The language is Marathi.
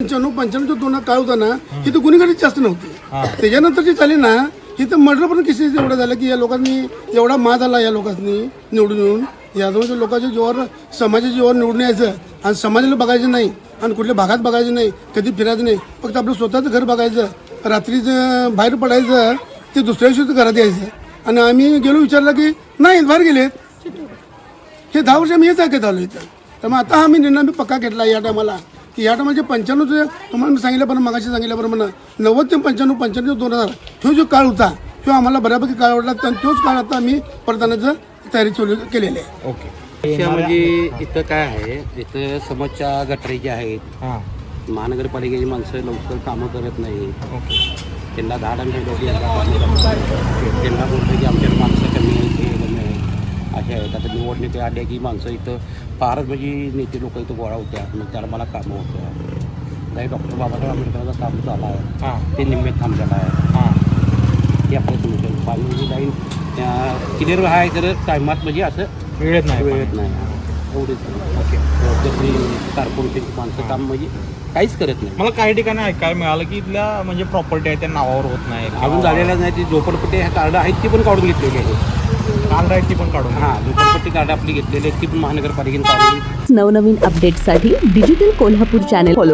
95 दोन काळ होता ना तिथे गुन्हेगारी जास्त नव्हती. त्याच्यानंतर जी झाली ना इथं मर्डर पण केसेस एवढं झालं की या लोकांनी एवढा माज आला या लोकांनी निवडून येऊन यादवच्या लोकांच्या जीवावर समाजाच्या जीवावर निवडून यायचं आणि समाजाला बघायचं नाही आणि कुठल्या भागात बघायचं नाही, कधी फिरायचं नाही, फक्त आपलं स्वतःचं घर बघायचं, रात्रीचं बाहेर पडायचं, ते दुसऱ्या दिवशी घरात यायचं. आणि आम्ही गेलो विचारलं की नाही बाहेर गेलेत. हे 10 वर्ष आम्ही हेच ऐकत आलो इथं. तर मग आता आम्ही निर्णय मी पक्का घेतला या टायमाला की या टायमाचे 95 तुम्हाला मी सांगितल्याप्रमाणे मगाशी सांगितल्याप्रमाणे 90 ते 95 2000 तो जो काळ होता तो आम्हाला बऱ्यापैकी काळ आवडला आणि तोच काळ आता आम्ही परताण्याचं तयारी चालू केलेली आहे. ओके. म्हणजे इथं काय आहे, इथं समोरच्या गटरी जे आहेत महानगरपालिकेची माणसं लवकर कामं करत नाही. त्यांना झाडांना त्यांना बोलतं की आमच्या माणसं कमी आहेत, हे कमी आहे, असे आहेत. आता निवडणुकी आल्या की माणसं इथं फारच म्हणजे नेते लोक इथं गोळा होत्या, मग त्याला मला कामं होत्या. काही डॉक्टर बाबासाहेब आंबेडकरांचं काम झालं आहे ते निम्म्यात थांबलेलं आहे. ते आपल्या सोल्युशन पाणी लाईन क्लिअर आहे तर टायमात म्हणजे असं वेळेत नाही एवढेच. कॉर्पोरेशनची माणसं काम म्हणजे काहीच करत नाही. मला काही ठिकाणी ऐकायला मिळालं की इथल्या म्हणजे प्रॉपर्टी आहे त्या नावावर होत नाही, अजून झालेलं नाही. ती झोपडपट्टी ह्या कार्ड आहेत ती पण काढून घेतलेली आहे. कार्ड आहेत ती पण काढून. झोपडपट्टी कार्ड आपली घेतलेली आहे ती पण महानगरपालिकेने काढली. नवनवीन अपडेटसाठी डिजिटल कोल्हापूर चॅनेल फॉलो